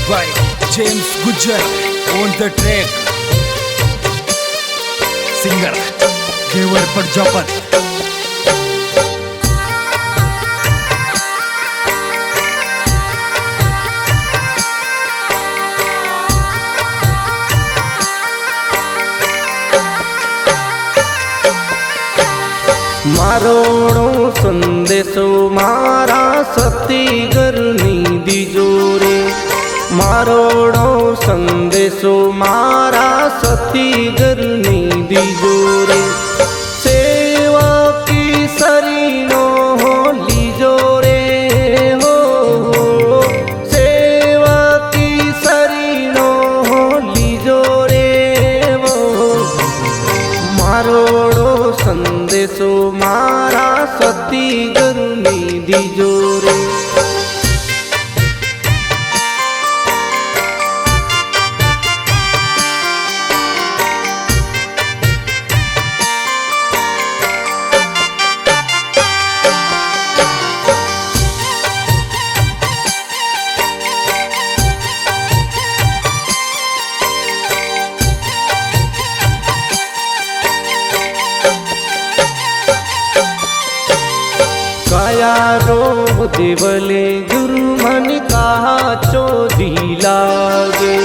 by James Gujjar on the track. Singer Devar Parjapat. मारोड़ो संदेशो मारा सतीगरनी दीजो रे। मारोड़ो संदेशो मारा सतीगरनी दीजो रे। सेवा की सरीनो हो लीजो रे हो, सेवा की सरीनो हो लीजो रे वो। मारोड़ो संदेशो मारा सतीगरनी दीजो रे। कायारो देवले गुरु मन कहा चोदी लागे।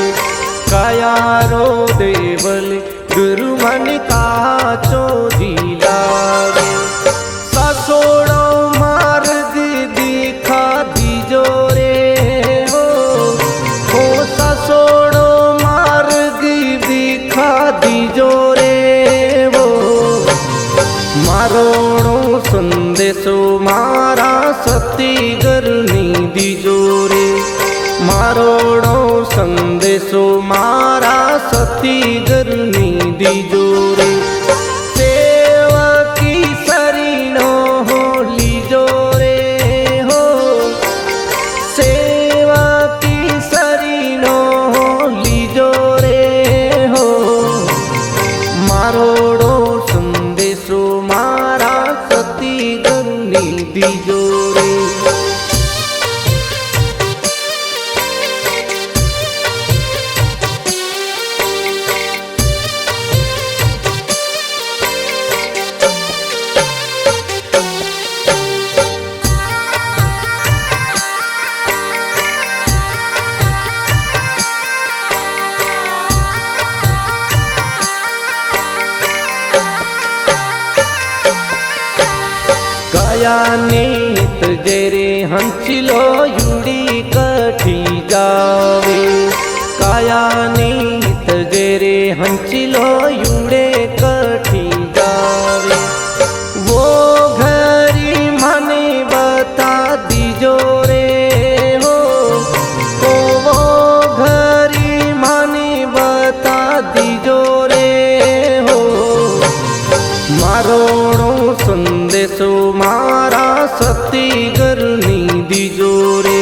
कायारो देवले गुरु मन कहा चोदी लागे। ससोड़ो मार्ग दिखा दीजो रे हो, ससोड़ो मार्ग दिखा दीजो रे वो। मारोड़ो संदेशो मारा सतीगरनी दीजो रे। मारोड़ो संदेशो मारा सतीगरनी दीजो रे। सेवा की सरीनो हो लीजो रे हो, सेवा की सरीनो हो लीजो रे हो। मारोड़ो संदेशो मारा सतीगरनी दीजो रे। काया नेत जेरे हंसिलो युड़ी कठी जावे। काया नेत जेरे हंसिलो युड़े कठी जावे। वो घरी मने बता दीजो रे हो, वो घरी मने बता दीजो रे हो। मारोड़ो संदेशो मारा सतीगरनी दीजो रे।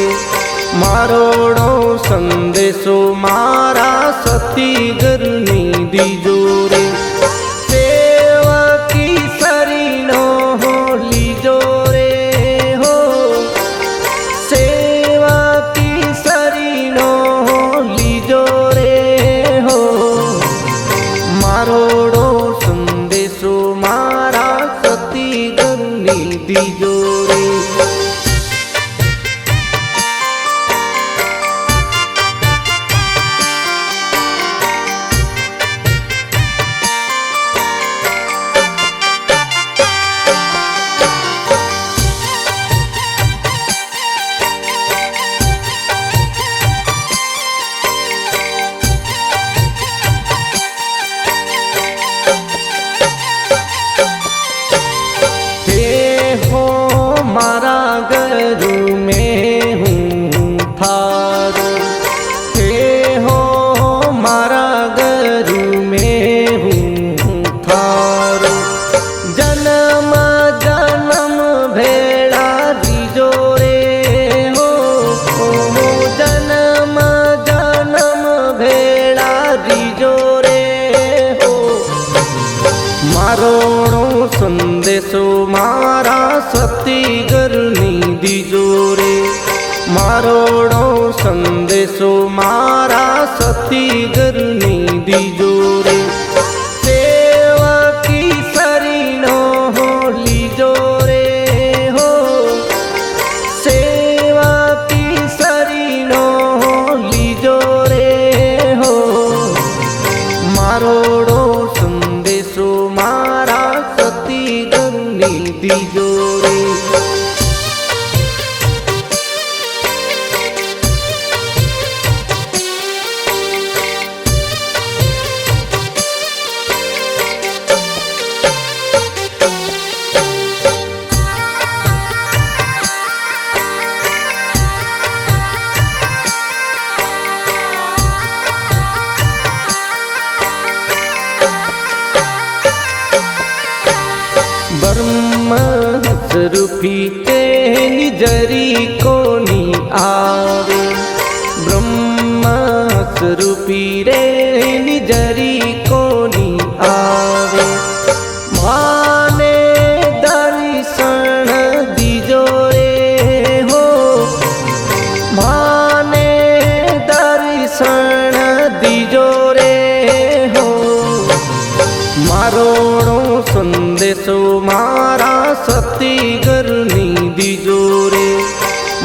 मारोड़ो संदेशो मारा सतीगरनी दीजो रे। सेवा की सरीनो हो लीजो रे हो, सेवा की सरीनो हो लीजो रे हो। मारोड़ो संदेशो मारा सतीगरनी दीजो रे। मारा गरु में हूँ थारो, हे हो मारा गरु में हूँ थारो। जन्म जन्म भेड़ा दीजो रे हो, जन्म जन्म भेड़ा दीजो रे हो। मारोड़ो संदेशो मारा सतीगरनी दीजो रे। मारोड़ो संदेश સંદેશો મારા સતી ઘરની દીજો રે સેવકી સરીનો લીજો રે હો સેવકી સરીનો લીજો રે હો મારોડો સંદેશો મારા સતી ઘરની દીજો રે બ્રહ્મ સ્વરૂપી તેની જરી કોની આવે બ્રહ્મ સ્વરૂપી રે જરી કોની આવે માને દર્શન દીજો રે હો માને દર્શન દીજો રે હો મારોણો સંદેશો મારા સતી ઘરની દીજો રે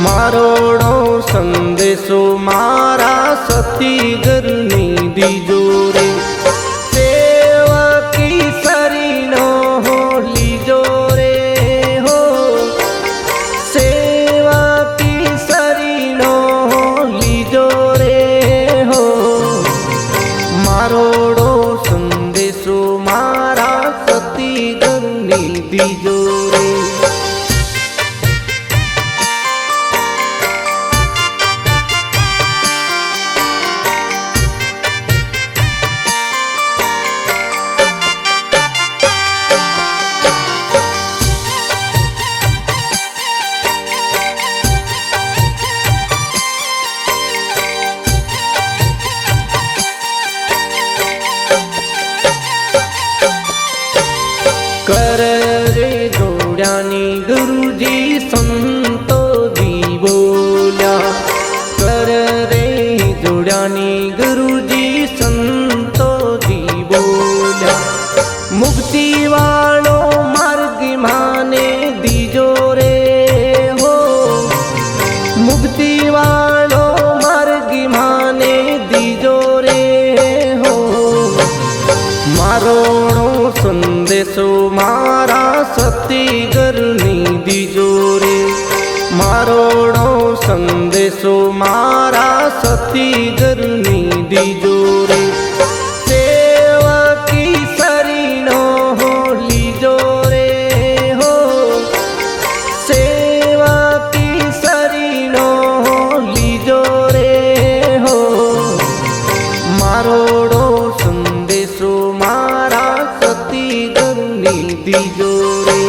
મારોણો સંદેશો મારા સતી ઘરની દીજો રે સેવકી સરીનો લીજો રે હો સેવકી સરીનો લીજો રે હો મારોડો સંદેશો મારા સતી ઘરની દીજો રે કર રે જોડ્યાની ગુરુજી સંતો જી બોલ્યા કર રે જોડ્યાની ગુરુજી સંતો જી બોલ્યા મુક્તિ વાળો માર્ગ માને દીજો રે હો મુક્તિ વાળો માર્ગ માને દીજો રે હો મારોણો સંદેશો મારા સતી ઘરની દીજો રે મારોણો સંદેશો મારા સતી ઘરની દીજો રે સેવકી સરીનો લીજો રે હો સેવકી સરીનો લીજો રે હો મારોડો સંદેશો મારા સતી ઘરની દીજો રે